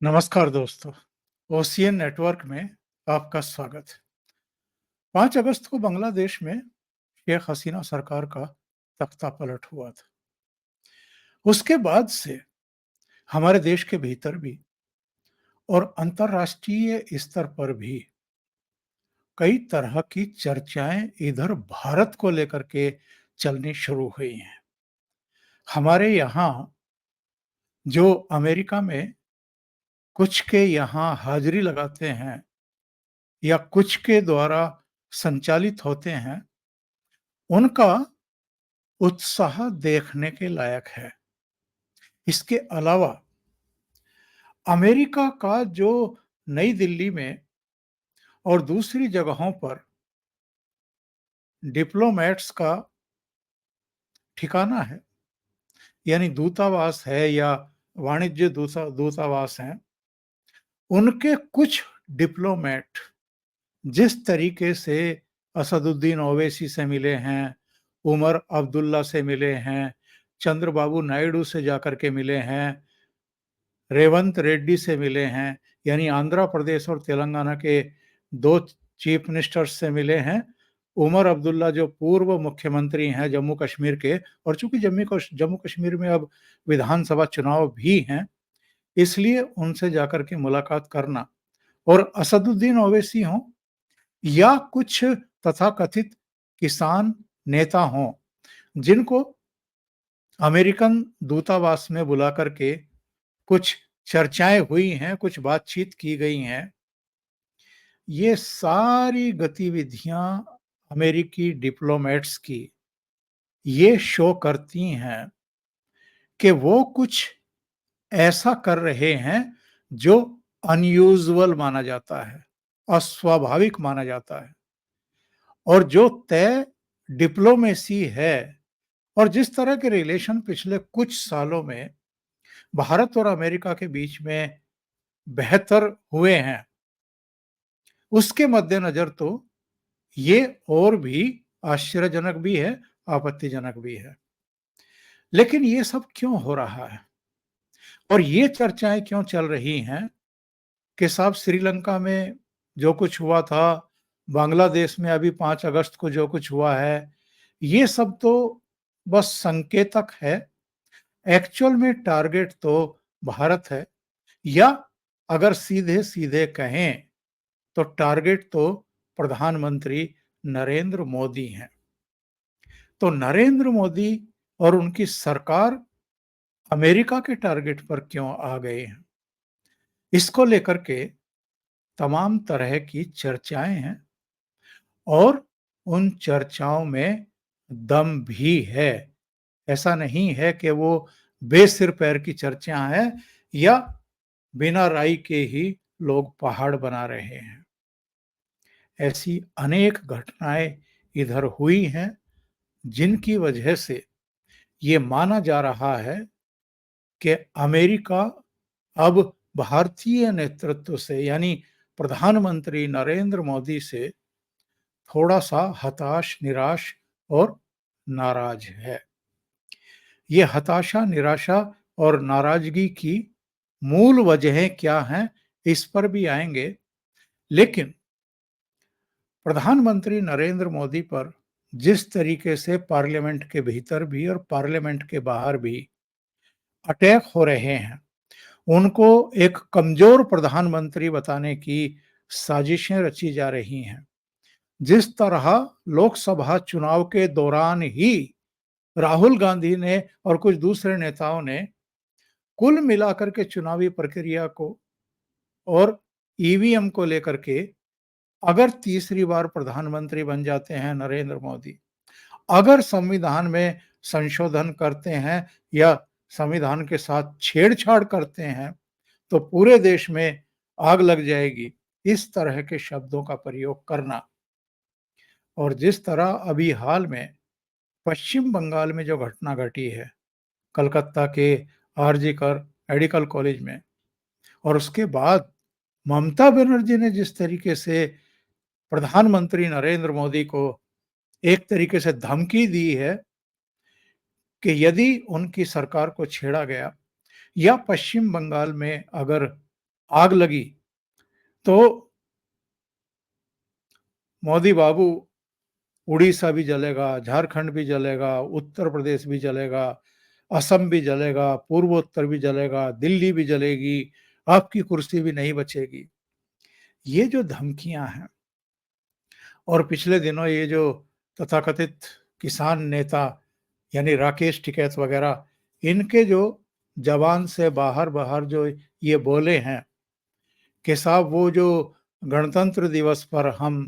नमस्कार दोस्तों, ocean network में आपका स्वागत है। 5 अगस्त को बांग्लादेश में शेख हसीना सरकार का तख्ता पलट हुआ था। उसके बाद से हमारे देश के भीतर भी और अंतर्राष्ट्रीय स्तर पर भी कई तरह की चर्चाएं इधर भारत को लेकर के चलनी शुरू हुई हैं। हमारे यहाँ जो अमेरिका में कुछ के यहाँ हाजिरी लगाते हैं या कुछ के द्वारा संचालित होते हैं, उनका उत्साह देखने के लायक है। इसके अलावा अमेरिका का जो नई दिल्ली में और दूसरी जगहों पर डिप्लोमेट्स का ठिकाना है, यानी दूतावास है या वाणिज्य दूतावास हैं, उनके कुछ डिप्लोमेट जिस तरीके से असदुद्दीन ओवैसी से मिले हैं, उमर अब्दुल्ला से मिले हैं, चंद्रबाबू नायडू से जाकर के मिले हैं, रेवंत रेड्डी से मिले हैं, यानी आंध्र प्रदेश और तेलंगाना के 2 चीफ मिनिस्टर्स से मिले हैं। उमर अब्दुल्ला जो पूर्व मुख्यमंत्री हैं जम्मू कश्मीर के, और चूंकि जम्मू कश्मीर में अब विधानसभा चुनाव भी हैं, इसलिए उनसे जाकर के मुलाकात करना, और असदुद्दीन ओवैसी हों या कुछ तथाकथित किसान नेता हों, जिनको अमेरिकन दूतावास में बुला करके कुछ चर्चाएँ हुई हैं, कुछ बातचीत की गई हैं। ये सारी गतिविधियाँ अमेरिकी डिप्लोमेट्स की ये शो करती हैं कि वो कुछ ऐसा कर रहे हैं जो अनयूजुअल माना जाता है, अस्वाभाविक माना जाता है, और जो तय डिप्लोमेसी है और जिस तरह के रिलेशन पिछले कुछ सालों में भारत और अमेरिका के बीच में बेहतर हुए हैं, उसके मद्देनज़र तो ये और भी आश्चर्यजनक भी है, आपत्तिजनक भी है। लेकिन ये सब क्यों हो रहा है? और ये चर्चाएँ क्यों चल रही हैं कि साहब श्रीलंका में जो कुछ हुआ था, बांग्लादेश में अभी 5 अगस्त को जो कुछ हुआ है, ये सब तो बस संकेतक है, एक्चुअल में टारगेट तो भारत है, या अगर सीधे-सीधे कहें तो टारगेट तो प्रधानमंत्री नरेंद्र मोदी हैं। तो नरेंद्र मोदी और उनकी सरकार अमेरिका के टारगेट पर क्यों आ गए हैं? इसको लेकर के तमाम तरह की चर्चाएं हैं, और उन चर्चाओं में दम भी है। ऐसा नहीं है कि वो बेसिर पैर की चर्चा हैं या बिना राई के ही लोग पहाड़ बना रहे हैं। ऐसी अनेक घटनाएं इधर हुई हैं, जिनकी वजह से ये माना जा रहा है कि अमेरिका अब भारतीय नेतृत्व से, यानी प्रधानमंत्री नरेंद्र मोदी से थोड़ा-सा हताश, निराश और नाराज है। ये हताशा, निराशा और नाराजगी की मूल वजहें क्या हैं, इस पर भी आएँगे। लेकिन प्रधानमंत्री नरेंद्र मोदी पर जिस तरीके से पार्लियामेंट के भीतर भी और पार्लियामेंट के बाहर भी अटैक हो रहे हैं, उनको एक कमजोर प्रधानमंत्री बताने की साजिशें रची जा रही हैं। जिस तरह लोकसभा चुनाव के दौरान ही राहुल गांधी ने और कुछ दूसरे नेताओं ने कुल मिलाकर के चुनावी प्रक्रिया को और ईवीएम को लेकर के, अगर तीसरी बार प्रधानमंत्री बन जाते हैं नरेंद्र मोदी, अगर संविधान में संशोधन करते हैं या संविधान के साथ छेड़छाड़ करते हैं, तो पूरे देश में आग लग जाएगी, इस तरह के शब्दों का प्रयोग करना। और जिस तरह अभी हाल में पश्चिम बंगाल में जो घटना घटी है, कलकत्ता के आरजी कर मेडिकल कॉलेज में, और उसके बाद ममता बनर्जी ने जिस तरीके से प्रधानमंत्री नरेंद्र मोदी को एक तरीके से धमकी दी है कि यदि उनकी सरकार को छेड़ा गया या पश्चिम बंगाल में अगर आग लगी तो मोदी बाबू उड़ीसा भी जलेगा, झारखंड भी जलेगा, उत्तर प्रदेश भी जलेगा, असम भी जलेगा, पूर्वोत्तर भी जलेगा, दिल्ली भी जलेगी, आपकी कुर्सी भी नहीं बचेगी। ये जो धमकियां हैं और पिछले दिनों ये जो तथाकथित किसान नेता यानी राकेश टिकैत वगैरह, इनके जो जबान से बाहर बाहर जो ये बोले हैं कि साहब वो जो गणतंत्र दिवस पर हम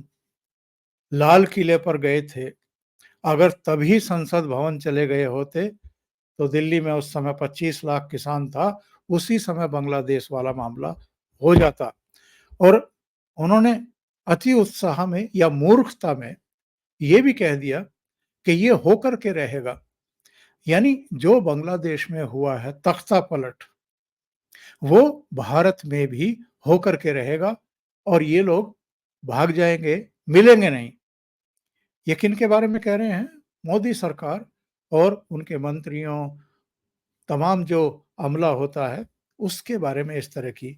लाल किले पर गए थे, अगर तभी संसद भवन चले गए होते तो दिल्ली में उस समय 25 लाख किसान था, उसी समय बांग्लादेश वाला मामला हो जाता। और उन्होंने अति उत्साह में या मूर्खता में ये भी कह दिया कि ये होकर के रहेगा। यानी जो बांग्लादेश में हुआ है तख्ता पलट, वो भारत में भी होकर के रहेगा और ये लोग भाग जाएंगे, मिलेंगे नहीं। ये किन के बारे में कह रहे हैं? मोदी सरकार और उनके मंत्रियों, तमाम जो अमला होता है, उसके बारे में इस तरह की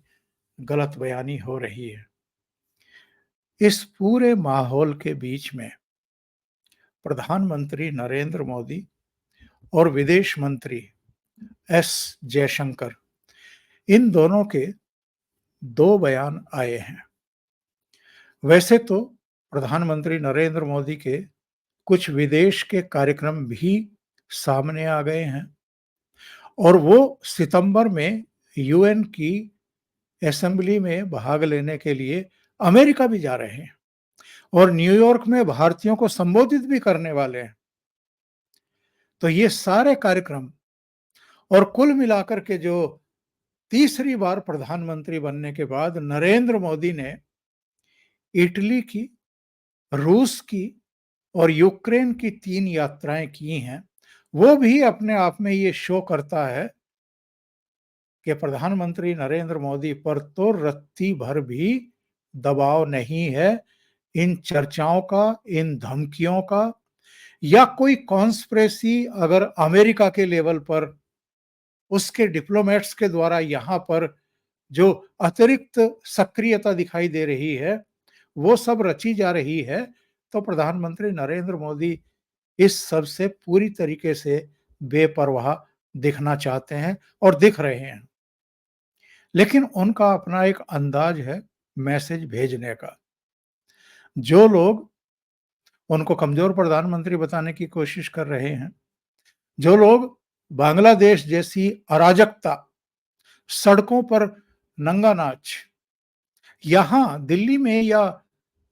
गलत बयानी हो रही है। इस पूरे माहौल के बीच में प्रधानमंत्री नरेंद्र मोदी और विदेश मंत्री एस जयशंकर, इन दोनों के दो बयान आए हैं। वैसे तो प्रधानमंत्री नरेंद्र मोदी के कुछ विदेश के कार्यक्रम भी सामने आ गए हैं और वो सितंबर में यूएन की असेंबली में भाग लेने के लिए अमेरिका भी जा रहे हैं और न्यूयॉर्क में भारतीयों को संबोधित भी करने वाले हैं। तो ये सारे कार्यक्रम और कुल मिलाकर के जो तीसरी बार प्रधानमंत्री बनने के बाद नरेंद्र मोदी ने इटली की, रूस की और यूक्रेन की 3 यात्राएं की हैं, वो भी अपने आप में ये शो करता है कि प्रधानमंत्री नरेंद्र मोदी पर तो रत्ती भर भी दबाव नहीं है इन चर्चाओं का, इन धमकियों का, या कोई कॉन्स्पिरेसी अगर अमेरिका के लेवल पर उसके डिप्लोमेट्स के द्वारा यहाँ पर जो अतिरिक्त सक्रियता दिखाई दे रही है, वो सब रची जा रही है, तो प्रधानमंत्री नरेंद्र मोदी इस सब से पूरी तरीके से बेपरवाह दिखना चाहते हैं और दिख रहे हैं। लेकिन उनका अपना एक अंदाज है मैसेज भेजने का। जो लोग उनको कमजोर प्रधानमंत्री बताने की कोशिश कर रहे हैं, जो लोग बांग्लादेश जैसी अराजकता, सड़कों पर नंगा नाच, यहां दिल्ली में या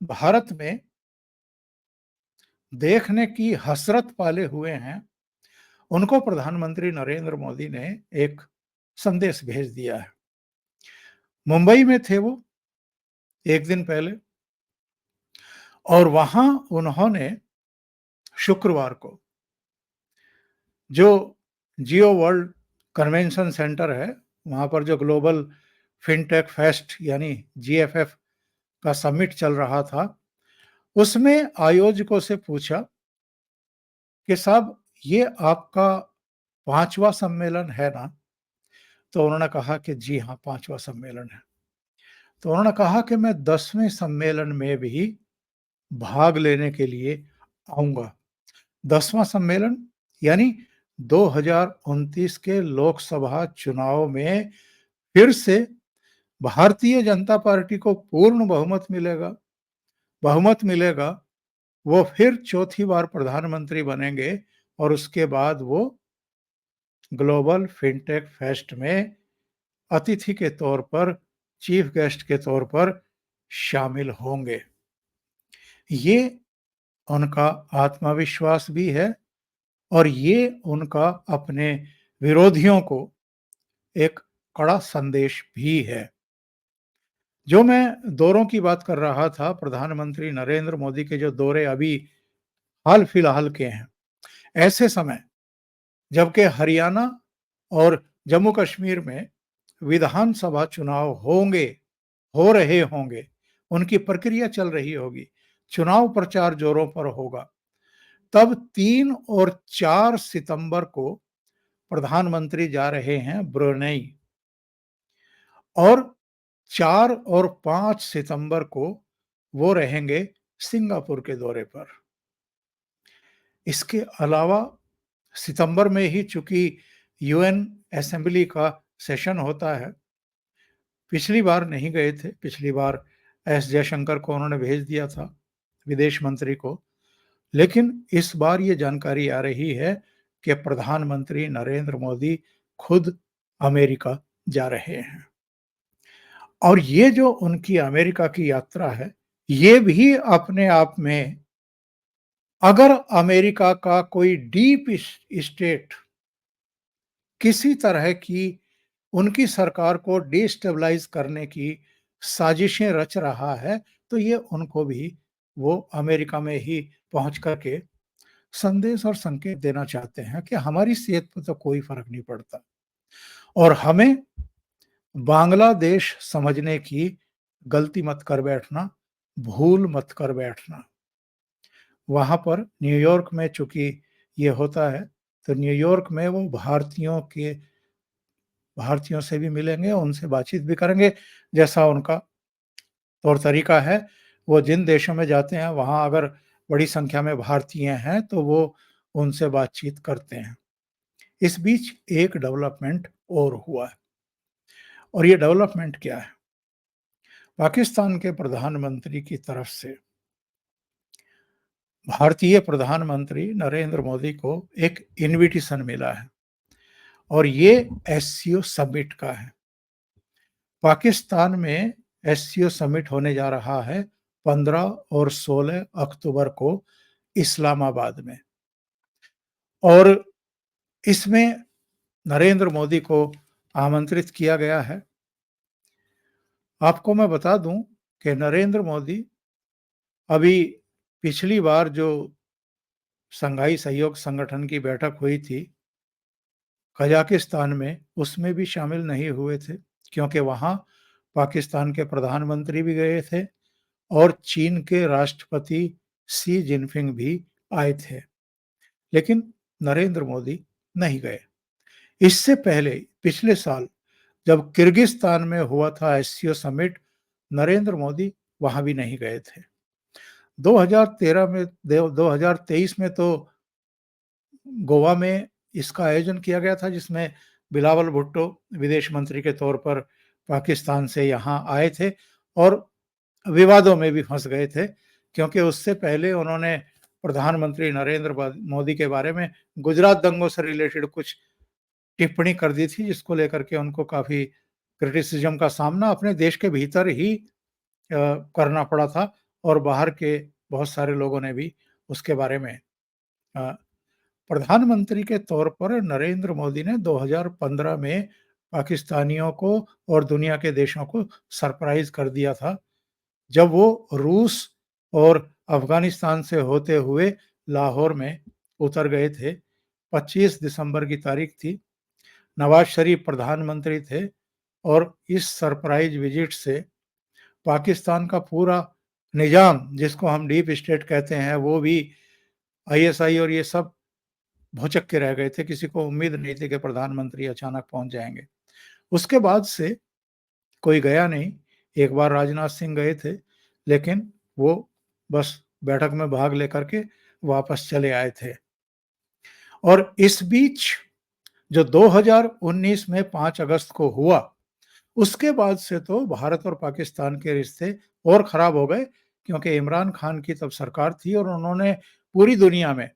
भारत में देखने की हसरत पाले हुए हैं, उनको प्रधानमंत्री नरेंद्र मोदी ने एक संदेश भेज दिया है। मुंबई में थे वो एक दिन पहले और वहां उन्होंने शुक्रवार को जो जियो वर्ल्ड कन्वेंशन सेंटर है, वहां पर जो ग्लोबल फिनटेक फेस्ट यानी जीएफएफ का समिट चल रहा था, उसमें आयोजकों से पूछा कि साहब ये आपका 5वां सम्मेलन है ना? तो उन्होंने कहा कि जी हाँ, 5वां सम्मेलन है। तो उन्होंने कहा कि मैं 10वें सम्मेलन में भी भाग लेने के लिए आऊँगा। 10वां सम्मेलन यानी 2029 के लोकसभा चुनाव में फिर से भारतीय जनता पार्टी को पूर्ण बहुमत मिलेगा। बहुमत मिलेगा, वो फिर चौथी बार प्रधानमंत्री बनेंगे और उसके बाद वो ग्लोबल फिनटेक फेस्ट में अतिथि के तौर पर, चीफ गेस्ट के तौर पर शामिल होंगे। ये उनका आत्मविश्वास भी है और ये उनका अपने विरोधियों को एक कड़ा संदेश भी है। जो मैं दौरों की बात कर रहा था, प्रधानमंत्री नरेंद्र मोदी के जो दौरे अभी हाल फिलहाल के हैं, ऐसे समय जबकि हरियाणा और जम्मू कश्मीर में विधानसभा चुनाव होंगे, हो रहे होंगे, उनकी प्रक्रिया चल रही होगी, चुनाव प्रचार जोरों पर होगा, तब 3 और 4 सितंबर को प्रधानमंत्री जा रहे हैं ब्रुनेई और 4 और 5 सितंबर को वो रहेंगे सिंगापुर के दौरे पर। इसके अलावा सितंबर में ही चूँकि यूएन असेंबली का सेशन होता है, पिछली बार नहीं गए थे, पिछली बार एस जयशंकर को उन्होंने भेज दिया था, विदेश मंत्री को। लेकिन इस बार ये जानकारी आ रही है कि प्रधानमंत्री नरेंद्र मोदी खुद अमेरिका जा रहे हैं। और ये जो उनकी अमेरिका की यात्रा है, ये भी अपने आप में, अगर अमेरिका का कोई डीप स्टेट किसी तरह की उनकी सरकार को डिस्टेबलाइज करने की साजिशें रच रहा है, तो ये उनको भी वो अमेरिका में ही पहुंच करके संदेश और संकेत देना चाहते हैं कि हमारी सेहत पे तो कोई फर्क नहीं पड़ता और हमें बांग्लादेश समझने की गलती मत कर बैठना, भूल मत कर बैठना। वहाँ पर न्यूयॉर्क में चूँकि ये होता है, तो न्यूयॉर्क में वो भारतीयों से भी मिलेंगे, उनसे बातचीत भी करेंगे, जैसा उनका तौर तरीका है। वो जिन देशों में जाते हैं, वहाँ अगर बड़ी संख्या में भारतीय हैं, तो वो उनसे बातचीत करते हैं। इस बीच एक डेवलपमेंट और हुआ है और ये डेवलपमेंट क्या है? पाकिस्तान के प्रधानमंत्री की तरफ से भारतीय प्रधानमंत्री नरेंद्र मोदी को एक इन्विटेशन मिला है और ये एससीओ समिट का है। पाकिस्तान में एससीओ समिट होने जा रहा है 15 और 16 अक्टूबर को इस्लामाबाद में और इसमें नरेंद्र मोदी को आमंत्रित किया गया है। आपको मैं बता दूं कि नरेंद्र मोदी अभी पिछली बार जो शंघाई सहयोग संगठन की बैठक हुई थी कजाकिस्तान में, उसमें भी शामिल नहीं हुए थे क्योंकि वहाँ पाकिस्तान के प्रधानमंत्री भी गए थे और चीन के राष्ट्रपति शी जिनपिंग भी आए थे, लेकिन नरेंद्र मोदी नहीं गए। इससे पहले पिछले साल जब किर्गिस्तान में हुआ था एससीओ समिट, नरेंद्र मोदी वहां भी नहीं गए थे। 2023 में तो गोवा में इसका आयोजन किया गया था जिसमें बिलावल भुट्टो विदेश मंत्री के तौर पर पाकिस्तान से यहाँ आए थे और विवादों में भी फंस गए थे क्योंकि उससे पहले उन्होंने प्रधानमंत्री नरेंद्र मोदी के बारे में गुजरात दंगों से रिलेटेड कुछ टिप्पणी कर दी थी जिसको लेकर के उनको काफी क्रिटिसिज्म का सामना अपने देश के भीतर ही करना पड़ा था और बाहर के बहुत सारे लोगों ने भी उसके बारे में प्रधानमंत्री के तौर पर नरेंद्र मोदी ने 2015 में पाकिस्तानियों को और दुनिया के देशों को सरप्राइज कर दिया था जब वो रूस और अफगानिस्तान से होते हुए लाहौर में उतर गए थे। 25 दिसंबर की तारीख थी, नवाज शरीफ प्रधानमंत्री थे और इस सरप्राइज विजिट से पाकिस्तान का पूरा निजाम, जिसको हम डीप स्टेट कहते हैं, वो भी आईएसआई और ये सब भौचक्के के रह गए थे। किसी को उम्मीद नहीं थी कि प्रधानमंत्री अचानक पहुंच जाएंगे। उसके बाद से कोई गया नहीं। एक बार राजनाथ सिंह गए थे, लेकिन वो बस बैठक में भाग लेकर के वापस चले आए थे। और इस बीच जो 2019 में 5 अगस्त को हुआ, उसके बाद से तो भारत और पाकिस्तान के रिश्ते और खराब हो गए क्योंकि इमरान खान की तब सरकार थी और उन्होंने पूरी दुनिया में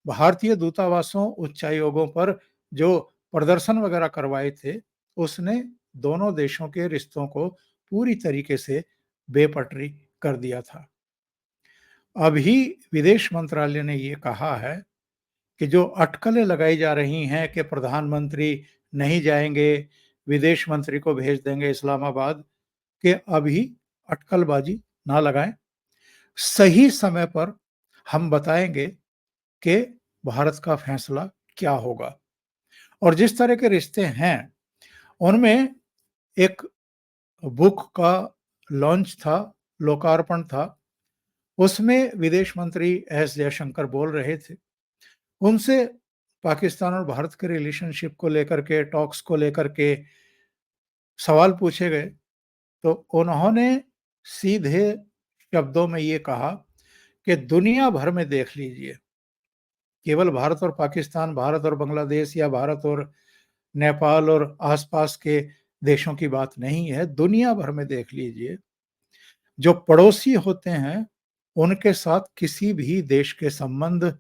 भारतीय दूतावासों, उच्चायोगों पर जो प्रदर्शन वगैरह करवाए थे, उसने दोनों देशों के रिश्तों को पूरी तरीके से बेपटरी कर दिया था। अभी विदेश मंत्रालय ने ये कहा है कि जो अटकलें लगाई जा रही हैं कि प्रधानमंत्री नहीं जाएंगे, विदेश मंत्री को भेज देंगे इस्लामाबाद, कि अभी अटकलबाजी ना लगाएं। सही समय पर हम बताएंगे कि भारत का फैसला क्या होगा। और जिस तरह के रिश्ते हैं उनमें एक बुक का लॉन्च था, लोकार्पण था, उसमें विदेश मंत्री एस जयशंकर बोल रहे थे। उनसे पाकिस्तान और भारत के रिलेशनशिप को लेकर के, टॉक्स को लेकर के सवाल पूछे गए तो उन्होंने सीधे शब्दों में ये कहा कि दुनिया भर में देख लीजिए, केवल भारत और पाकिस्तान, भारत और बांग्लादेश या भारत और नेपाल और आसपास के देशों की बात नहीं है, दुनिया भर में देख लीजिए, जो पड़ोसी होते हैं, उनके साथ किसी भी देश के संबंध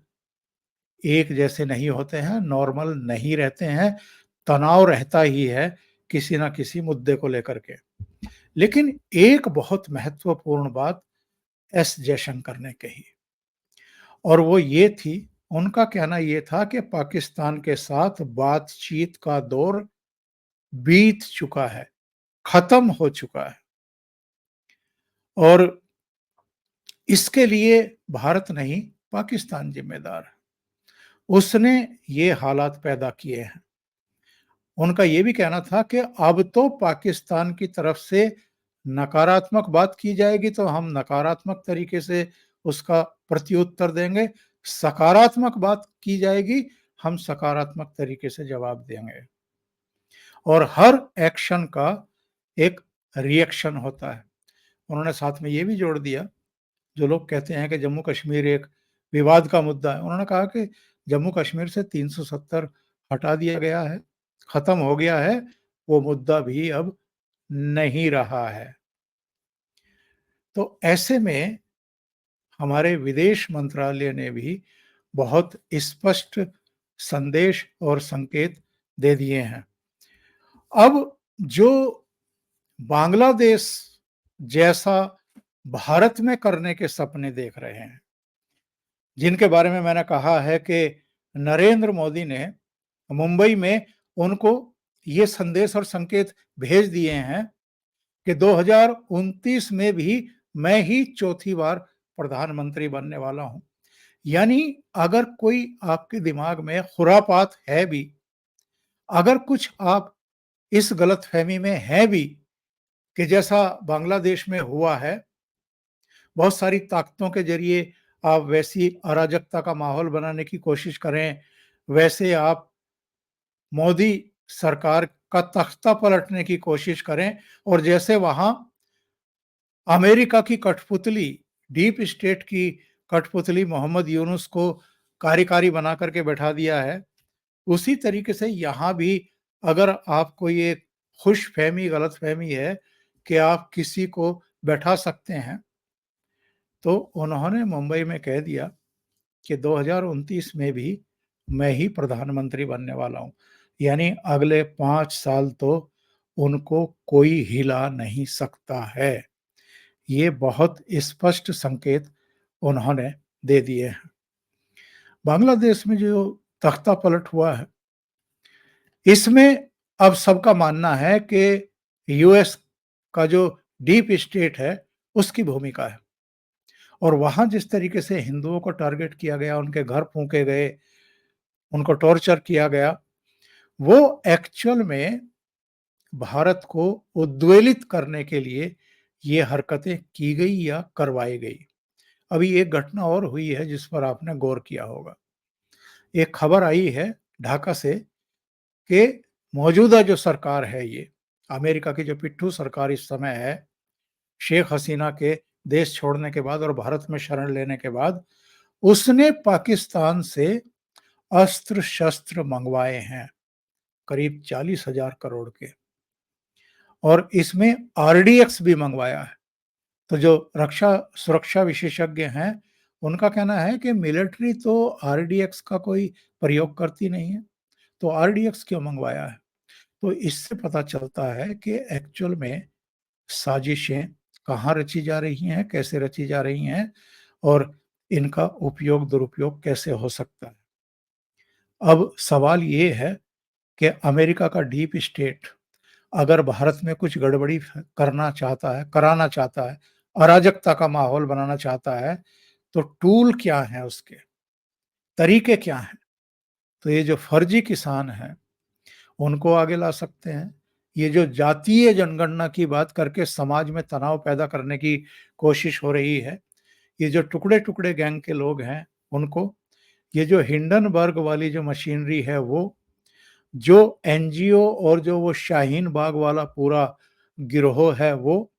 एक जैसे नहीं होते हैं, नॉर्मल नहीं रहते हैं, तनाव रहता ही है किसी न किसी मुद्दे को लेकर के। लेकिन एक बहुत महत्वपूर्ण बात एस जयशंकर ने कही और वो ये थी, उनका कहना ये था कि पाकिस्तान के साथ बातचीत का दौर बीत चुका है, खत्म हो चुका है और इसके लिए भारत नहीं, पाकिस्तान जिम्मेदार है। उसने ये हालात पैदा किए हैं। उनका ये भी कहना था कि अब तो पाकिस्तान की तरफ से नकारात्मक बात की जाएगी तो हम नकारात्मक तरीके से उसका प्रत्युत्तर देंगे, सकारात्मक बात की जाएगी, हम सकारात्मक तरीके से जवाब देंगे और हर एक्शन का एक रिएक्शन होता है। उन्होंने साथ में ये भी जोड़ दिया, जो लोग कहते हैं कि जम्मू कश्मीर एक विवाद का मुद्दा है, उन्होंने कहा कि जम्मू कश्मीर से 370 हटा दिया गया है, खत्म हो गया है, वो मुद्दा भी अब नहीं रहा है। तो ऐसे में हमारे विदेश मंत्रालय ने भी बहुत स्पष्ट संदेश और संकेत दे दिए हैं। अब जो बांग्लादेश जैसा भारत में करने के सपने देख रहे हैं, जिनके बारे में मैंने कहा है कि नरेंद्र मोदी ने मुंबई में उनको ये संदेश और संकेत भेज दिए हैं कि 2029 में भी मैं ही चौथी बार प्रधानमंत्री बनने वाला हूं। यानी अगर कोई आपके दिमाग में खुरापात है भी, अगर कुछ आप इस गलतफहमी में हैं भी कि जैसा बांग्लादेश में हुआ है, बहुत सारी ताकतों के जरिए आप वैसी अराजकता का माहौल बनाने की कोशिश करें, वैसे आप मोदी सरकार का तख्ता पलटने की कोशिश करें और जैसे वहां अमेरिका की कठपुतली, डीप स्टेट की कठपुतली मोहम्मद यूनुस को कार्यकारी बना करके बैठा दिया है, उसी तरीके से यहाँ भी अगर आपको ये खुशफहमी, गलतफहमी है कि आप किसी को बैठा सकते हैं, तो उन्होंने मुंबई में कह दिया कि 2029 में भी मैं ही प्रधानमंत्री बनने वाला हूँ। यानी अगले 5 साल तो उनको कोई हिला नहीं सकता है। ये बहुत स्पष्ट संकेत उन्होंने दे दिए हैं। बांग्लादेश में जो तख्तापलट हुआ है, इसमें अब सबका मानना है कि यूएस का जो डीप स्टेट है, उसकी भूमिका है और वहां जिस तरीके से हिंदुओं को टारगेट किया गया, उनके घर फूंके गए, उनको टॉर्चर किया गया, वो एक्चुअल में भारत को उद्वेलित करने के लिए ये हरकतें की गई या करवाई गई। अभी एक घटना और हुई है जिस पर आपने गौर किया होगा। एक खबर आई है ढाका से कि मौजूदा जो सरकार है, ये अमेरिका की जो पिट्ठू सरकार इस समय है, शेख हसीना के देश छोड़ने के बाद और भारत में शरण लेने के बाद, उसने पाकिस्तान से अस्त्र शस्त्र मंगवाए हैं करीब 40,000 करोड़ के और इसमें आरडीएक्स भी मंगवाया है। तो जो रक्षा सुरक्षा विशेषज्ञ हैं, उनका कहना है कि मिलिट्री तो आरडीएक्स का कोई प्रयोग करती नहीं है, तो आरडीएक्स क्यों मंगवाया है? तो इससे पता चलता है कि एक्चुअल में साजिशें कहाँ रची जा रही हैं, कैसे रची जा रही हैं और इनका उपयोग दुरुपयोग कैसे हो सकता है। अब सवाल ये है कि अमेरिका का डीप स्टेट अगर भारत में कुछ गड़बड़ी करना चाहता है, कराना चाहता है, अराजकता का माहौल बनाना चाहता है, तो टूल क्या है उसके, तरीके क्या हैं? तो ये जो फर्जी किसान हैं, उनको आगे ला सकते हैं। ये जो जातीय जनगणना की बात करके समाज में तनाव पैदा करने की कोशिश हो रही है, ये जो टुकड़े-टुकड़े गैंग के लोग हैं, उनको, ये जो हिंडनबर्ग वाली जो मशीनरी है वो, जो एनजीओ और जो वो शाहीन बाग वाला पूरा गिरोह है वो,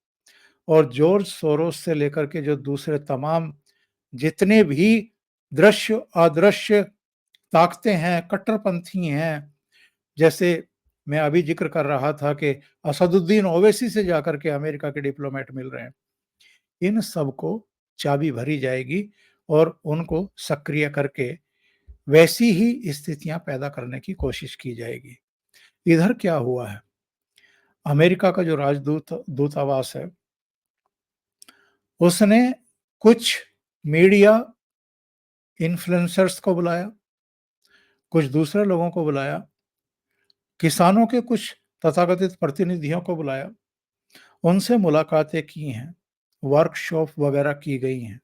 और जॉर्ज सोरोस से लेकर के जो दूसरे तमाम जितने भी दृश्य अदृश्य ताकतें हैं, कट्टरपंथी हैं, जैसे मैं अभी ज़िक्र कर रहा था कि असदुद्दीन ओवैसी से जाकर के अमेरिका के डिप्लोमेट मिल रहे हैं। इन सबको चाबी भरी जाएगी और उनको सक्रिय करके वैसी ही स्थितियाँ पैदा करने की कोशिश की जाएगी। इधर क्या हुआ है, अमेरिका का जो दूतावास है, उसने कुछ मीडिया इन्फ्लुएंसर्स को बुलाया, कुछ दूसरे लोगों को बुलाया, किसानों के कुछ तथाकथित प्रतिनिधियों को बुलाया, उनसे मुलाकातें की हैं, वर्कशॉप वगैरह की गई हैं,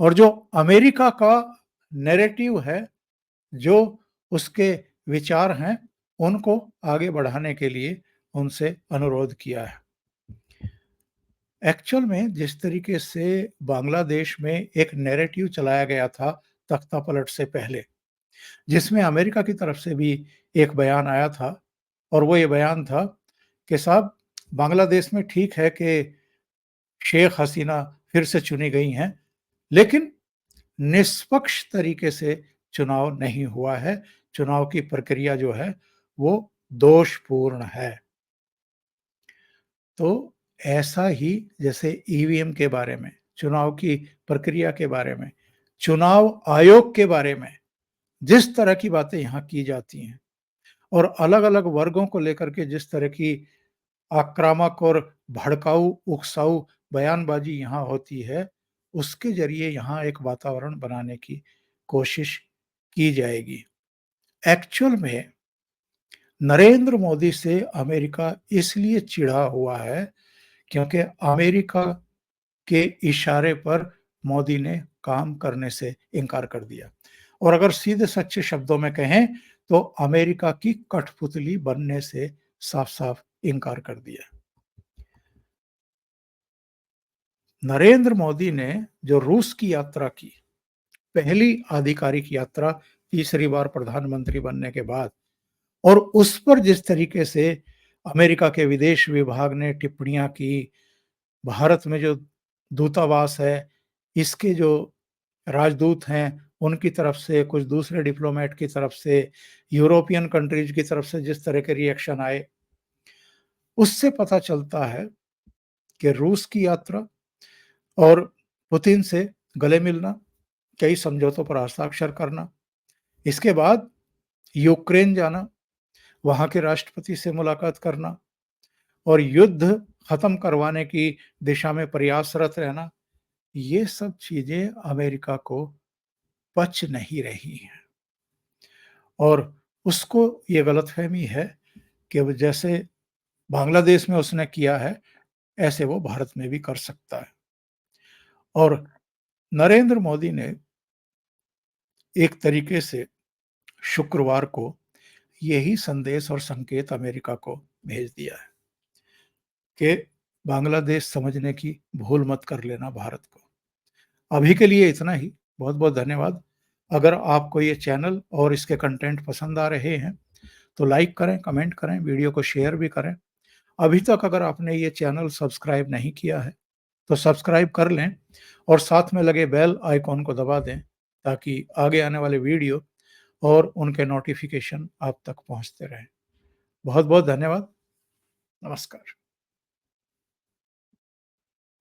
और जो अमेरिका का नैरेटिव है, जो उसके विचार हैं, उनको आगे बढ़ाने के लिए उनसे अनुरोध किया है। एक्चुअल में जिस तरीके से बांग्लादेश में एक नैरेटिव चलाया गया था तख्तापलट से पहले, जिसमें अमेरिका की तरफ से भी एक बयान आया था, और वो ये बयान था कि साहब, बांग्लादेश में ठीक है कि शेख हसीना फिर से चुनी गई हैं, लेकिन निष्पक्ष तरीके से चुनाव नहीं हुआ है, चुनाव की प्रक्रिया जो है वो दोषपूर्ण है। तो ऐसा ही जैसे ईवीएम के बारे में, चुनाव की प्रक्रिया के बारे में, चुनाव आयोग के बारे में जिस तरह की बातें यहाँ की जाती हैं, और अलग-अलग वर्गों को लेकर के जिस तरह की आक्रामक और भड़काऊ, उकसाऊ बयानबाजी यहाँ होती है, उसके ज़रिए यहाँ एक वातावरण बनाने की कोशिश की जाएगी। एक्चुअल में नरेंद्र मोदी से अमेरिका इसलिए चिढ़ा हुआ है क्योंकि अमेरिका के इशारे पर मोदी ने काम करने से इनकार कर दिया, और अगर सीधे सच्चे शब्दों में कहें तो अमेरिका की कठपुतली बनने से साफ-साफ इनकार कर दिया। नरेंद्र मोदी ने जो रूस की यात्रा की, पहली आधिकारिक यात्रा तीसरी बार प्रधानमंत्री बनने के बाद, और उस पर जिस तरीके से अमेरिका के विदेश विभाग ने टिप्पणियां की, भारत में जो दूतावास है, इसके जो राजदूत हैं, उनकी तरफ से, कुछ दूसरे डिप्लोमेट की तरफ से, यूरोपियन कंट्रीज की तरफ से जिस तरह के रिएक्शन आए, उससे पता चलता है कि रूस की यात्रा और पुतिन से गले मिलना, कई समझौतों पर हस्ताक्षर करना, इसके बाद यूक्रेन जाना, वहाँ के राष्ट्रपति से मुलाकात करना और युद्ध खत्म करवाने की दिशा में प्रयासरत रहना, ये सब चीज़ें अमेरिका को पच नहीं रही हैं। और उसको ये गलतफ़हमी है कि वो जैसे बांग्लादेश में उसने किया है, ऐसे वो भारत में भी कर सकता है। और नरेंद्र मोदी ने एक तरीके से शुक्रवार को यही संदेश और संकेत अमेरिका को भेज दिया है कि बांग्लादेश समझने की भूल मत कर लेना भारत को। अभी के लिए इतना ही। बहुत-बहुत धन्यवाद। अगर आपको ये चैनल और इसके कंटेंट पसंद आ रहे हैं, तो लाइक करें, कमेंट करें, वीडियो को शेयर भी करें। अभी तक अगर आपने ये चैनल सब्सक्राइब नहीं किया है, तो सब्सक्राइब कर लें और साथ में लगे बेल आइकॉन को दबा दें, ताकि आगे आने वाले वीडियो और उनके नोटिफ़िकेशन आप तक पहुँचते रहें। बहुत-बहुत धन्यवाद। नमस्कार।